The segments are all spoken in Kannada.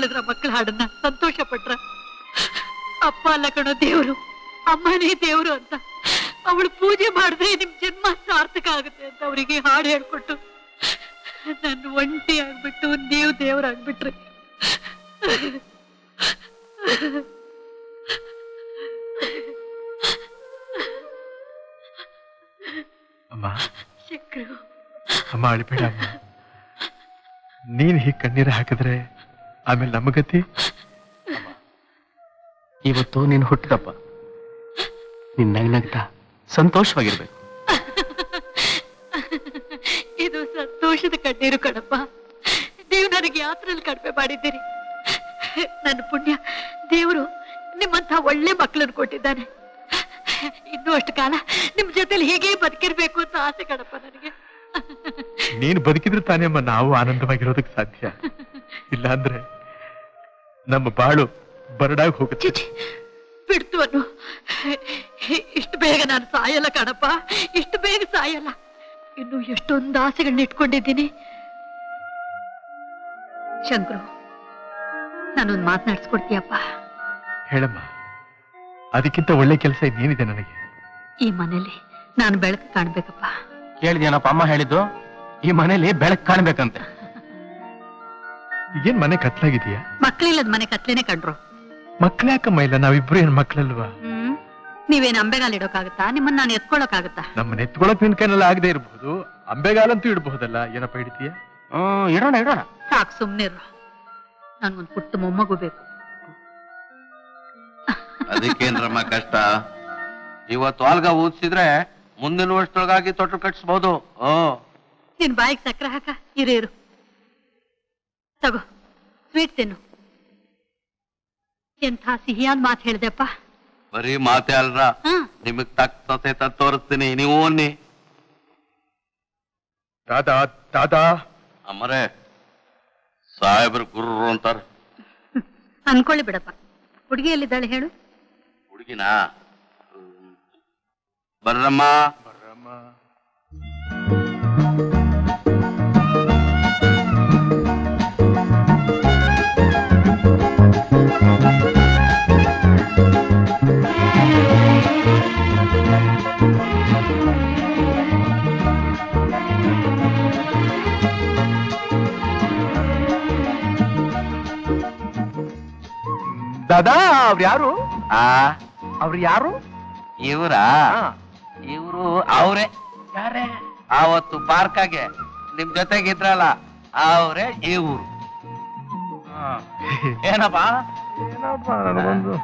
ಹೇಳಿದ್ರ ಮಕ್ಕಳ ಹಾಡನ್ನ, ಸಂತೋಷ ಪಟ್ರ. ಅಪ್ಪ ಅಲ್ಲ ಕಣೋ ದೇವ್ರು, ಅಮ್ಮನೇ ದೇವ್ರು ಅಂತ. ಅವಳು ಪೂಜೆ ಮಾಡಿದ್ರೆ ನಿಮ್ ಜನ್ಮ ಸಾರ್ಥಕ ಆಗುತ್ತೆ ಅಂತ ಅವರಿಗೆ ಹಾಡು ಹೇಳ್ಕೊಟ್ಟು ನನ್ನ ಒಂಟಿ ಆಗ್ಬಿಟ್ಟು ನೀವು ದೇವ್ರಾಗ್ಬಿಟ್ರಿ. ಅಮ್ಮ ಅಮ್ಮ ಅಳಿಬೇಡ ಅಮ್ಮ. ನೀನ್ ಹೀಗೆ ಕಣ್ಣೀರು ಹಾಕಿದ್ರೆ ಆಮೇಲೆ ನಮ್ಮ ಗತಿ. ಇವತ್ತು ನೀನು ಹುಟ್ಟಿದಪ್ಪ, ನಿನ್ ನಗ್ನಗ್ತಾ ಸಂತೋಷವಾಗಿರ್ಬೇಕು. ಇದು ಸಂತೋಷದ ಕಣ್ಣೀರು ಕಣಪ್ಪ. ನೀವು ನನಗೆ ಯಾತ್ರೆಯಲ್ಲಿ ಕಡಿಮೆ ಮಾಡಿದ್ದೀರಿ. ನನ್ನ ಪುಣ್ಯ ದೇವರು ನಿಮ್ಮಂತ ಒಳ್ಳೆ ಮಕ್ಕಳನ್ನು ಕೊಟ್ಟಿದ್ದಾನೆ. ಇನ್ನೂ ಅಷ್ಟು ಕಾಲ ನಿಮ್ ಜೊತೆಲಿ ಹೀಗೆ ಬದುಕಿರ್ಬೇಕು ಅಂತ ಆಸೆ ಕಣಪ್ಪ ನನಗೆ. ನೀನು ಬದುಕಿದ್ರೆ ತಾನೇ ಅಮ್ಮ ನಾವು ಆನಂದವಾಗಿರೋದಕ್ಕೆ ಸಾಧ್ಯ. ಇಲ್ಲ ಅಂದ್ರೆ ನಮ್ಮ ಬಾಳು ಬರಡಾಗಿ ಹೋಗುತ್ತೆ. ಬಿಡ್ತು ಅನ್ನು. ಇಷ್ಟು ಬೇಗ ನಾನು ಸಾಯಲ್ಲ ಕಣಪ್ಪ, ಇಷ್ಟು ಬೇಗ ಸಾಯಲ್ಲ. ಇನ್ನು ಎಷ್ಟೊಂದು ಆಸೆಗಳನ್ನ ಇಟ್ಕೊಂಡಿದ್ದೀನಿ. ಶಂಕರು, ನಾನೊಂದು ಮಾತನಾಡ್ಸ್ಕೊಡ್ತೀಯಪ್ಪ? ಹೇಳಮ್ಮ, ಅದಕ್ಕಿಂತ ಒಳ್ಳೆ ಕೆಲಸ ಇನ್ನೇನಿದೆ ನನಗೆ? ಈ ಮನೇಲಿ ನಾನು ಬೆಳಕು ಕಾಣ್ಬೇಕಪ್ಪ. ಕೇಳಿದ್ಯಾನಪ್ಪ ಅಮ್ಮ ಹೇಳಿದ್ದು? ಈ ಮನೇಲಿ ಬೆಳಕು ಕಾಣ್ಬೇಕಂತೆ. ಏನ್ ಮನೆ ಕತ್ಲಾಗಿದೆಯಾ? ಮಕ್ಳಿಲ್ಲದ ಮನೆ ಕತ್ಲೇನೆ ಕಂಡ್ರು. ಮಕ್ಳ್ಯಾಕಮ್ಮ ಇಲ್ಲ? ನಾವಿಬ್ರು ಏನ್ ಮಕ್ಳಲ್ವಾ? ನೀವೇನ್ ಅಂಬೆಗಾಲ ಇಡೋಕಾಗತ್ತಾ? ನಿಮ್ಮನ್ನ ನಾನು ಎತ್ಕೊಳಕಾಗತ್ತಾ? ನಮ್ಮನ್ನ ಎತ್ಕೊಳಕ್ ನಿನ್ ಕೈನಲ್ಲಿ ಆಗದೆ ಇರಬಹುದು, ಅಂಬೆಗಾಲಂತೂ ಇಡಬಹುದಲ್ಲ. ಏನಪ್ಪ ಇಡ್ತೀಯ? ಇಡೋಣ ಇಡೋಣ. ಸಾಕು, ಸುಮ್ನೆ ಇರು. ನನ್ಗೊಂದು ಪುಟ್ಟ ಮೊಮ್ಮಗು ಬೇಕು. ಅದಕ್ಕೇನ್ರಮ್ಮ ಕಷ್ಟ? ಇವತ್ತು ಆಲ್ಗ ಊದಿಸಿದ್ರೆ ಮುಂದಿನ ವರ್ಷದೊಳಗಾಗಿ ತೊಟ್ಟು ಕಟ್ಟಿಸ್ಬೋದು. ನಿನ್ ಬಾಯಿಗೆ ಸಕ್ಕರೆ ಹಾಕ. ಇರು ತಗೋ, ಸ್ವೀಟ್ ತಿನ್ನು. ಎಂಥ ಸಿಹಿಯಾದ ಮಾತು ಹೇಳಿದೆಪ್ಪ. ಬರೀ ಮಾತೆ ಅಲ್ರ, ನಿಮಗ್ ತಕ್ಕತೆ ತೋರಿಸ್ತೀನಿ. ನೀವು ಅನ್ನಿ. ದಾದಾ ದಾದಾ ಅಮ್ಮರೇ, ಸಾಹೇಬ್ರು ಗುರ್ರು ಅಂತಾರ. ಅನ್ಕೊಳ್ಳಿ ಬಿಡಪ್ಪ. ಹುಡುಗಿ ಎಲ್ಲಿದ್ದಾಳೆ ಹೇಳು? ಹುಡುಗಿನ ಬರ್ರಮ್ಮ. ದಾದಾ, ಅವ್ರು ಯಾರು? ಅವ್ರು ಯಾರು? ಇವ್ರ ಇವ್ರು ಅವ್ರೆ. ಯಾರೇ ಆವತ್ತು ಪಾರ್ಕಾಗೆ ನಿಮ್ ಜೊತೆಗಿದ್ರಲ್ಲ, ಅವ್ರೆ ಇವ್ರು. ಏನಪ್ಪಾ?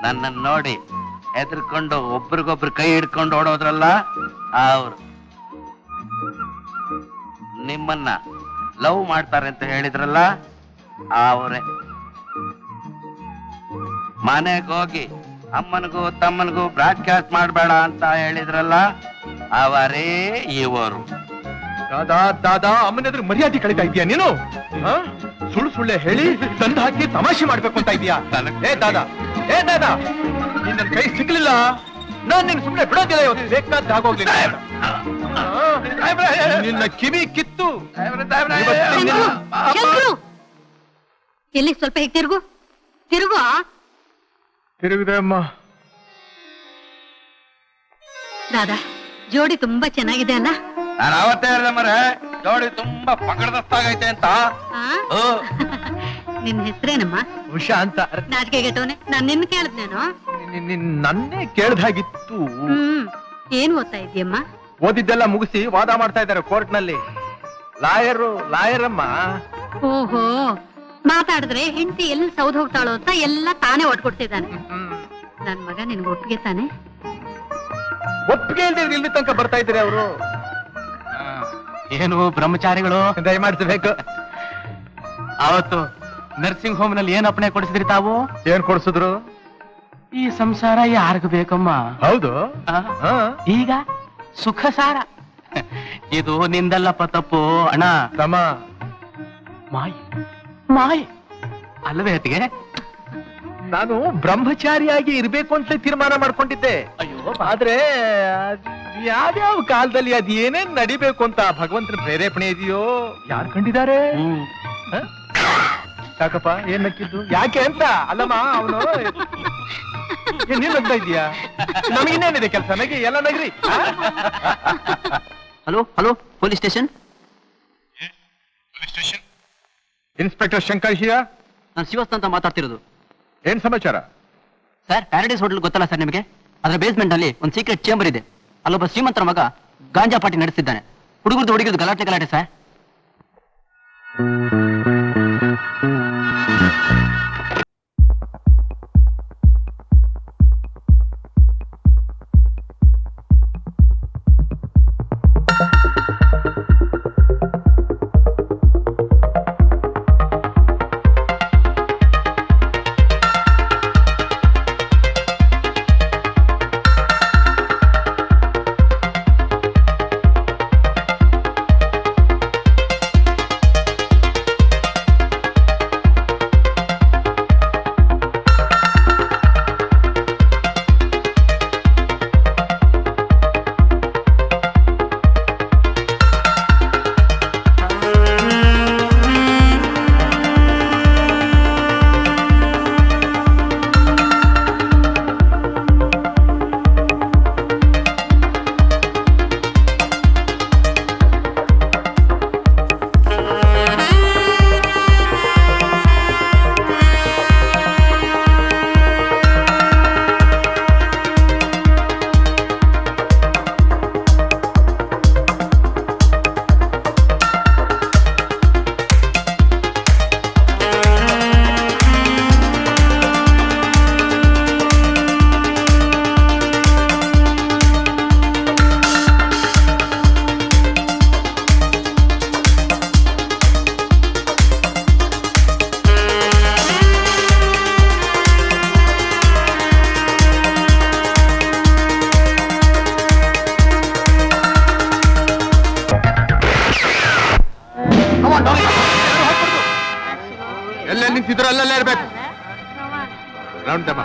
ನನ್ನ ನೋಡಿ ಹೆದರ್ಕೊಂಡು ಒಬ್ರಿಗೊಬ್ರು ಕೈ ಹಿಡ್ಕೊಂಡು ಓಡೋದ್ರಲ್ಲ, ಅವ್ರು. ನಿಮ್ಮನ್ನ ಲವ್ ಮಾಡ್ತಾರೆ ಅಂತ ಹೇಳಿದ್ರಲ್ಲ, ಅವ್ರೆ. ಮನೆಗೆ ಹೋಗಿ ಅಮ್ಮನಿಗೂ ತಮ್ಮನಿಗೂ ಬ್ರಾಡ್ಕಾಸ್ಟ್ ಮಾಡಬೇಡ ಅಂತ ಹೇಳಿದ್ರಲ್ಲ, ಅವರೇ ಇವರು. ದಾದಾ ದಾದಾ, ಅಮ್ಮನೆದ್ರು ಮರ್ಯಾದೆ ಕಳೀತಾ ಇದೀಯಾ ನೀನು? ಸುಳ್ಳು ಸುಳ್ಳೆ ಹೇಳಿ ತಂದು ಹಾಕಿ ತಮಾಷೆ ಮಾಡ್ಬೇಕು ಅಂತ ಇದೀಯಾ? ಏ ದಾದಾ ನಿನ್ನ ಕೈ ಸಿಗ್ಲಿಲ್ಲ, ನಾನ್ ನಿನ್ ಸುಮ್ನೆ ಬಿಡೋದಿಲ್ಲ. ಇವತ್ತು ಬೇಕಾದ ಆಗೋಗ್ಲಿ. ನಿನ್ನ ಕಿವಿ ಕಿತ್ತು. ಎಲ್ಲಿ ಸ್ವಲ್ಪ ಹೇಗೆ ತಿರುಗು ತಿರುಗಿದೆ ಅಮ್ಮ. ದಾದಾ, ಜೋಡಿ ತುಂಬಾ ಚೆನ್ನಾಗಿದೆ ಅಲ್ಲ? ನಾನು ಅವತ್ತೇ ಹೇಳಿದೆ ಮರೆ, ಜೋಡಿ ತುಂಬಾ ಪಕಡದಸ್ತಾಗೈತೆ ಅಂತ. ನಿನ್ ಹೆಸರೇನಮ್ಮ? ಉಷಾ ಅಂತ. ನಾಚಿಕೆಗೆಟ್ಟವನೆ, ನಾನ್ ನಿನ್ ಕೇಳಿದ್ನೇನು? ನನ್ನೇ ಕೇಳ್ದಾಗಿತ್ತು. ಏನ್ ಓದ್ತಾ ಇದೀಯಮ್ಮ? ಓದಿದ್ದೆಲ್ಲ ಮುಗಿಸಿ ವಾದ ಮಾಡ್ತಾ ಇದ್ದಾರೆ ಕೋರ್ಟ್ ನಲ್ಲಿ. ಲಾಯರ್ ಅಮ್ಮ. ಓಹೋ, ಮಾತಾಡಿದ್ರೆ ಹೆಂಡತಿ ಎಲ್ಲಿ ಸೌದ್ ಹೋಗ್ತಾಳೋ ಅಂತ ಎಲ್ಲ ತಾನೇ ಒಟ್ಕೊಡ್ತಿದ್ದಾನೆ. ನನ್ ಮಗ ನಿನ್ಗೆ ಒಪ್ಪಿಗೆ ತಾನೆ? ಒಪ್ಪಿಗೆ ಇಲ್ದಿದ್ರೆ ಇಲ್ಲಿ ತನಕ ಬರ್ತಾ ಇದ್ದಾರೆ ಅವರು. ಏನು ಬ್ರಹ್ಮಚಾರಿಗಳು? ದಯಮಾಡಿಸಬೇಕು. ಅವತ್ತು ನರ್ಸಿಂಗ್ ಹೋಮ್ ನಲ್ಲಿ ಏನ್ ಅಪ್ಪಣೆ ಕೊಡಿಸಿದ್ರಿ ತಾವು? ಏನ್ ಕೊಡ್ಸಿದ್ರು? ಈ ಸಂಸಾರ ಯಾರಿಗ ಬೇಕಮ್ಮ? ಹೌದು. ಈಗ ಸುಖ ಸಾರ. ಇದು ನಿಂದಲ್ಲಪ್ಪ ತಪ್ಪು ಅಣ್ಣ. ತಮ್ಮ ಮಾಯ್ ಅಲ್ಲವೇ ಅತ್ತಿಗೆ? ನಾನು ಬ್ರಹ್ಮಚಾರಿಯಾಗಿ ಇರ್ಬೇಕು ಅಂತ ತೀರ್ಮಾನ ಮಾಡ್ಕೊಂಡಿದ್ದೆ. ಅಯ್ಯೋ, ಆದ್ರೆ ಯಾವ್ಯಾವ ಕಾಲದಲ್ಲಿ ಅದ್ ಏನೇನ್ ನಡಿಬೇಕು ಅಂತ ಭಗವಂತನ ಪ್ರೇರೇಪಣೆ ಇದೆಯೋ ಯಾರು ಕಂಡಿದ್ದಾರೆ? ಯಾಕಪ್ಪ ಏನ್ ನಕ್ಕಿದ್ದು ಯಾಕೆ ಅಂತ ಅಲ್ಲಮ್ಮ ಅವನು ನೀನ್ ನಗ್ತಾ ಇದೀಯಾ ನಮಗೆ ಇನ್ನೇನಿದೆ ಕೆಲಸ ನಗಿ ಎಲ್ಲ ನಗ್ರಿ hello hello police station. Inspector Shankar here. ನಾನು ಶಿವಸ್ತ ಅಂತ ಮಾತಾಡ್ತಿರೋದು. ಏನ್ ಸಮಾಚಾರ? ಸರ್, ಪ್ಯಾರಡೈಸ್ ಹೋಟೆಲ್ ಗೊತ್ತಲ್ಲ ಸರ್ ನಿಮಗೆ? ಅದರ ಬೇಸ್ಮೆಂಟ್ ನಲ್ಲಿ ಒಂದು ಸೀಕ್ರೆಟ್ ಚೇಂಬರ್ ಇದೆ. ಅಲ್ಲೊಬ್ಬ ಶ್ರೀಮಂತರ ಮಗ ಗಾಂಜಾ ಪಾರ್ಟಿ ನಡೆಸಿದ್ದಾನೆ. ಹುಡುಗರದು ಗಲಾಟೆ ಸರ್. ಎಲ್ಲ ನಿಂತಿದ್ರು ಅಲ್ಲಲ್ಲೇ ಇರ್ಬೇಕು. ರೌಂಡ್ ದಮ್ಮ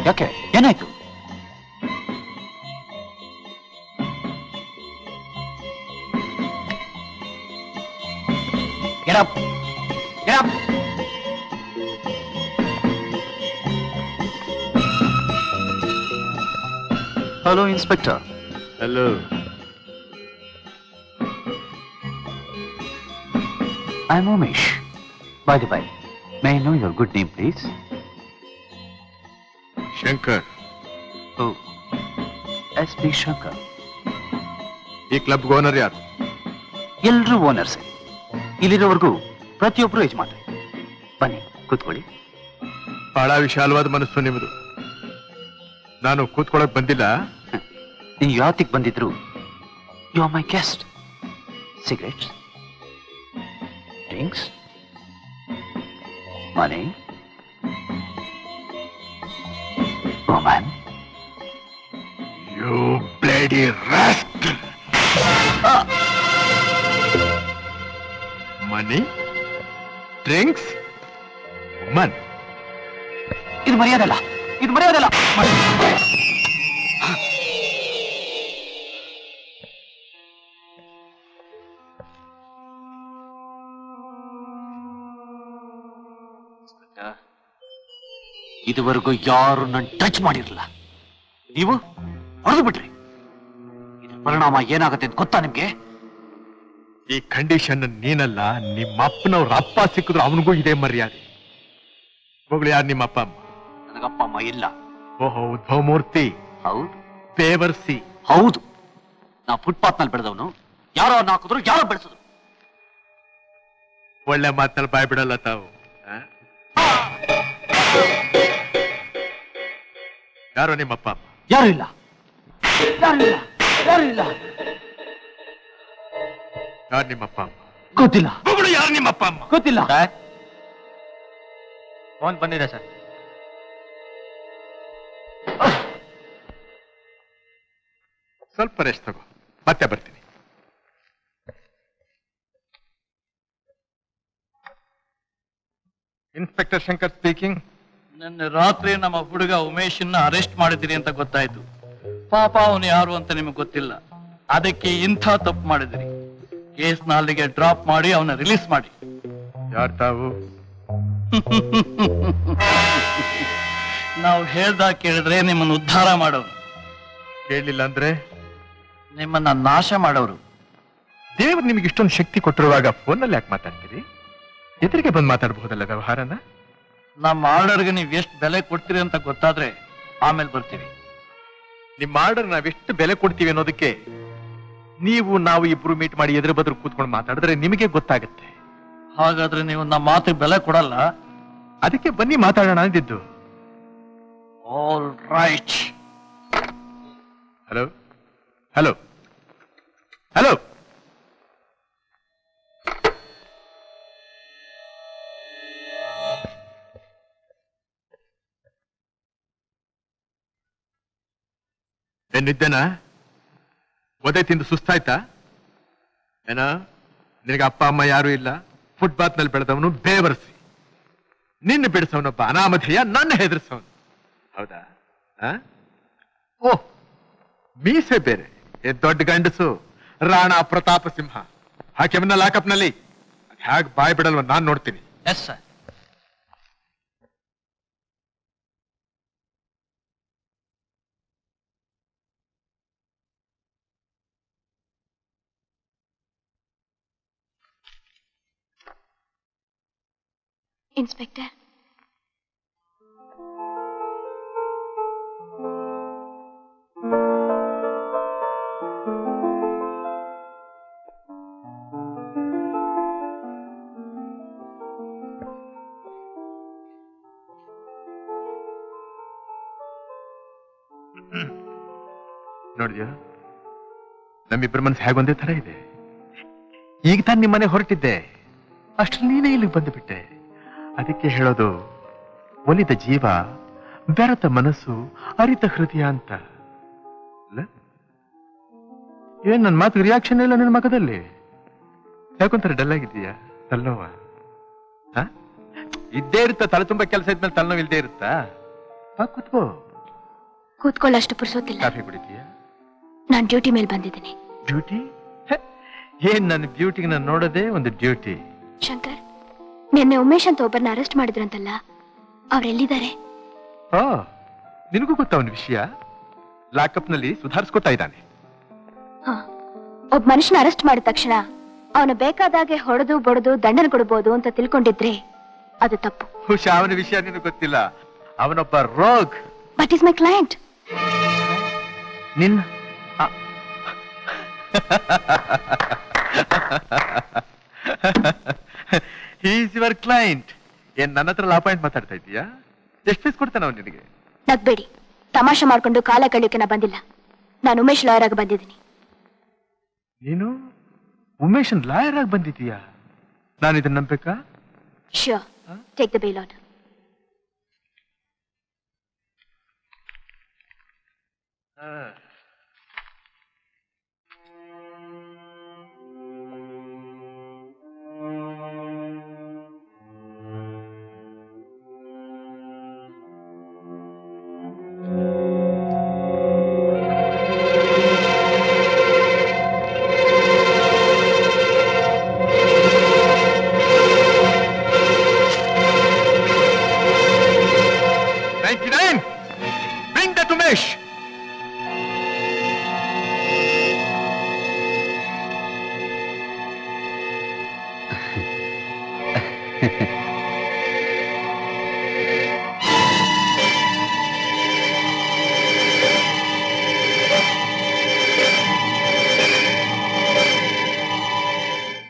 ಯಾಕೆ ಏನಾಯ್ತು? Get up. Get up. Hello, Inspector. Hello. I'm Umesh. By the way, may I know your good name, please? Shankar. Oh, S.P. Shankar. ಈ ಕ್ಲಬ್ ಓನರ್ ಯಾರು? ಎಲ್ಲರೂ ಓನರ್ಸ್. ಇಲ್ಲಿರೋವರೆಗೂ ಪ್ರತಿಯೊಬ್ಬರು ಯಜಮಾನ್ರೆ. ಬನ್ನಿ ಕೂತ್ಕೊಳ್ಳಿ. ಬಹಳ ವಿಶಾಲವಾದ ಮನಸ್ಸು ನಿಮ್ಮದು. ನಾನು ಕೂತ್ಕೊಳ್ಳಕ್ ಬಂದಿಲ್ಲ. ನೀವು ಯಾವತ್ತಿಗೆ ಬಂದಿದ್ರು you are my guest. Cigarettes, drinks, money, woman. You bloody rascal! Money, drinks, woman. ಇದು ಮರ್ಯಾದಲ್ಲ, ಇದು ಮರ್ಯಾದಲ್ಲ. ಇದುವರೆಗೂ ಯಾರು ನನ್ನ ಟಚ್ ಮಾಡಿರಲಿಲ್ಲ. ನೀವು ಹೊಡೆದು ಬಿಟ್ರಿ. ಇದ್ರ ಪರಿಣಾಮ ಏನಾಗುತ್ತೆ ಅಂತ ಗೊತ್ತಾ ನಿಮ್ಗೆ? ಈ ಕಂಡೀಷನ್ ನೀನಲ್ಲ, ನಿಮ್ಮ ಅಪ್ಪನವ್ರ ಅಪ್ಪ ಸಿಕ್ಕಿದ್ರು ಅವನಿಗೂ ಇದೇ ಮರ್ಯಾದೆ. ಹೋಗ್ಲಿ, ಯಾರು ನಿಮ್ಮ ಅಪ್ಪ ಅಮ್ಮ? ನನಗಪ್ಪ ಅಮ್ಮ ಇಲ್ಲ. ಓಹೋ, ಉದ್ಭವ ಮೂರ್ತಿ. ಹೌದು. ಬೇವರ್ಸಿ. ಹೌದು. ನಾ ಫುಟ್ಪಾತ್ ನಲ್ಲಿ ಬೆಳೆದವನು. ಯಾರೋ ಹಾಕಿದ್ರು, ಯಾರೋ ಬೆಳೆಸಿದ್ರು. ಒಳ್ಳೆ ಮಾತಲ್ಲಿ ಬಾಯ್ ಬಿಡಲ್ಲ ತಾವು. ಯಾರೋ ನಿಮ್ಮಪ್ಪ ಅಮ್ಮ? ಯಾರು ಇಲ್ಲ, ಯಾರು ಇಲ್ಲ, ಯಾರು ಇಲ್ಲ. ಯಾರು ನಿಮ್ಮಪ್ಪ ಅಮ್ಮ? ಗೊತ್ತಿಲ್ಲ. ಯಾರು ನಿಮ್ಮಪ್ಪ ಅಮ್ಮ? ಗೊತ್ತಿಲ್ಲ. ಫೋನ್ ಬಂದಿದೆ ಸರ್. ಸ್ವಲ್ಪ ರೆಸ್ಟ್ ತಗೋ, ಮತ್ತೆ ಬರ್ತೀನಿ. Inspector Shankar speaking. ನಿನ್ನೆ ರಾತ್ರಿ ನಮ್ಮ ಹುಡುಗ ಉಮೇಶನ್ನ ಅರೆಸ್ಟ್ ಮಾಡಿದಿರಿ ಅಂತ ಗೊತ್ತಾಯ್ತು. ಪಾಪ ಅವನು ಯಾರು ಅಂತ ನಿಮಗೆ ಗೊತ್ತಿಲ್ಲ, ಅದಕ್ಕೆ ಇಂಥ ತಪ್ಪು ಮಾಡಿದಿರಿ. ಕೇಸ್ನ ಅಲ್ಲಿಗೆ ಡ್ರಾಪ್ ಮಾಡಿ ಅವನ ರಿಲೀಸ್ ಮಾಡಿ. ಯಾರು ತಾವು? ನಾವು ಹೇಳ್ದಾಗ ಕೇಳಿದ್ರೆ ನಿಮ್ಮನ್ನು ಉದ್ಧಾರ ಮಾಡೋರು, ಕೇಳಲಿಲ್ಲ ಅಂದ್ರೆ ನಿಮ್ಮನ್ನ ನಾಶ ಮಾಡೋರು. ದೇವ್ರು ನಿಮ್ಗೆ ಇಷ್ಟೊಂದು ಶಕ್ತಿ ಕೊಟ್ಟಿರುವಾಗ ಫೋನಲ್ಲಿ ಯಾಕೆ ಮಾತಾಡ್ತೀರಿ? ಎದುರಿಗೆ ಬಂದು ಮಾತಾಡಬಹುದಲ್ಲ ವ್ಯವಹಾರನ? ನಮ್ಮ ಆರ್ಡರ್ಗೆ ನೀವು ಎಷ್ಟು ಬೆಲೆ ಕೊಡ್ತೀರಿ ಅಂತ ಗೊತ್ತಾದ್ರೆ ಆಮೇಲೆ ಬರ್ತೀವಿ. ನಿಮ್ಮ ಆರ್ಡರ್ ನಾವೆಷ್ಟು ಬೆಲೆ ಕೊಡ್ತೀವಿ ಅನ್ನೋದಕ್ಕೆ ನಾವು ಇಬ್ರು ಮೀಟ್ ಮಾಡಿ ಎದುರು ಬದ್ರು ಕೂತ್ಕೊಂಡು ಮಾತಾಡಿದ್ರೆ ನಿಮಗೆ ಗೊತ್ತಾಗುತ್ತೆ. ಹಾಗಾದ್ರೆ ನೀವು ನಮ್ಮ ಮಾತಿಗೆ ಬೆಲೆ ಕೊಡಲ್ಲ? ಅದಕ್ಕೆ ಬನ್ನಿ ಮಾತಾಡೋಣ ಅಂದಿದ್ದು. All right. Hello hello hello, ಏನಿದ್ದೇನಾ? ಒದೆ ತಿಂದು ಸುಸ್ತಾಯ್ತಾ ಏನ? ನಿನಗೆ ಅಪ್ಪ ಅಮ್ಮ ಯಾರು ಇಲ್ಲ, ಫುಟ್ಪಾತ್ ನಲ್ಲಿ ಬೆಳೆದವನು ಬೇವರ್ಸಿ. ನಿನ್ನ ಬಿಡಿಸವನೊಬ್ಬ ಅನಾಮಧೇಯ, ನನ್ನ ಹೆದರ್ಸವನು. ಹೌದಾ? ಓಹ್, ಮೀಸೆ ಬೇರೆ, ದೊಡ್ಡ ಗಂಡಸು, ರಾಣಾ ಪ್ರತಾಪ ಸಿಂಹ. ಹಾಕಿವನ್ನ ಲಾಕಪ್ನಲ್ಲಿ ಹೇಗೆ ಬಾಯ್ ಬಿಡಲ್ವ ನಾನ್ ನೋಡ್ತೀನಿ. Yes sir. ಇನ್ಸ್ಪೆಕ್ಟರ್, ನೋಡಿದ್ಯಾ, ನಮ್ಮಿಬ್ಬರ ಮನಸ್ಸು ಹೇಗೊಂದೇ ತರ ಇದೆ. ಈಗ ತಾನು ನಿಮ್ಮನೆ ಹೊರಟಿದ್ದೆ, ಅಷ್ಟ್ರಲ್ಲಿ ನೀನೇ ಇಲ್ಲಿಗೆ ಬಂದುಬಿಟ್ಟೆ. ಅದಕ್ಕೆ ಹೇಳೋದು, ಒಲಿದ ಜೀವ, ಬೆರೆತ ಮನಸ್ಸು, ಅರಿತ ಹೃದಯ ಅಂತ. ಏನ್ ನನ್ನ ಮಾತು ರಿಯಾಕ್ಷನ್ ಇಲ್ಲ ನಿನ್ನ ಮಗದಲ್ಲಿ? ಯಾಕೊಂತಾರೆ ಡಲ್ ಆಗಿದೀಯಾ? ತಲೆನೋವ ಇದ್ದೇ ಇರುತ್ತಾ? ತಲೆ ತುಂಬಾ ಕೆಲಸ ಇದ್ಮೇಲೆ ತಲೆನೋವು ಇಲ್ದೇ ಇರುತ್ತಾ? ಕೂತ್ಕೋ. ಕೂತ್ಕೊಳ್ಳೋಷ್ಟು ಪುರ್ಸೋತಿಲ್ಲ. ಕಾಫಿ ಕುಡಿತೀಯಾ? ನಾನು ಡ್ಯೂಟಿ ಮೇಲೆ ಬಂದಿದ್ದೀನಿ. ಡ್ಯೂಟಿ? ಏನ್ ನನ್ನ ಬ್ಯೂಟಿಗೆ ನಾನು ನೋಡೋದೇ ಒಂದು ಡ್ಯೂಟಿ. ಶಂಕರ್, ನಿನ್ನೆ ಉಮೇಶ್ ಅಂತ ಒಬ್ಬರನ್ನ ಅರೆಸ್ಟ್ ಮಾಡಿದ್ರಂತಲ್ಲ, ಅವ್ರೆಲ್ಲಿದ್ದಾರೆ? ಓ, ನಿನಗೂ ಗೊತ್ತಾ ಒಂದು ವಿಷಯ? ಲಾಕಪ್ ನಲ್ಲಿ ಸುಧಾರಿಸ್ಕೊತಾ ಇದ್ದಾನೆ. ಒಬ್ಬ ಮನುಷ್ಯನ ಅರೆಸ್ಟ್ ಮಾಡಿದ ತಕ್ಷಣ ಅವನು ಬೇಕಾದಾಗೆ ಹೊಡೆದು ಬಡದು ದಂಡನೆ ಕೊಡಬಹುದು ಅಂತ ತಿಳ್ಕೊಂಡಿದ್ರೆ ಅದು ತಪ್ಪು. ಹುಷ, ಅವನ ವಿಷಯ ನಿನಗೆ ಗೊತ್ತಿಲ್ಲ. ಅವನೊಬ್ಬ ರೋಗ್. But is my client. ನಿನ್ನ ಈಸ್ ಯುವರ್ ಕ್ಲೈಂಟ್. ಏನ್ ನನ್ನ ಹತ್ರ ಅಪಾಯಿಂಟ್ ಮಾತಾಡ್ತಾ ಇದೀಯಾ? ಎಷ್ಟು ಫೀಸ್ ಕೊಡ್ತಾನ ಅವನು ನಿನಗೆ? ನಗ್ಬೇಡಿ, ತಮಾಷೆ ಮಾಡ್ಕೊಂಡು ಕಾಲ ಕಳಿಯೋಕೆ ನಾ ಬಂದಿಲ್ಲ. ನಾನು ಉಮೇಶ್ ಲಾಯರ್ ಆಗಿ ಬಂದಿದ್ದೀನಿ. ನೀನು ಉಮೇಶನ್ ಲಾಯರ್ ಆಗಿ ಬಂದಿದೀಯಾ? ನಾನು ಇದನ್ನ ನಂಬೇಕಾ? Sure, take the bail order. Bring that Umesh!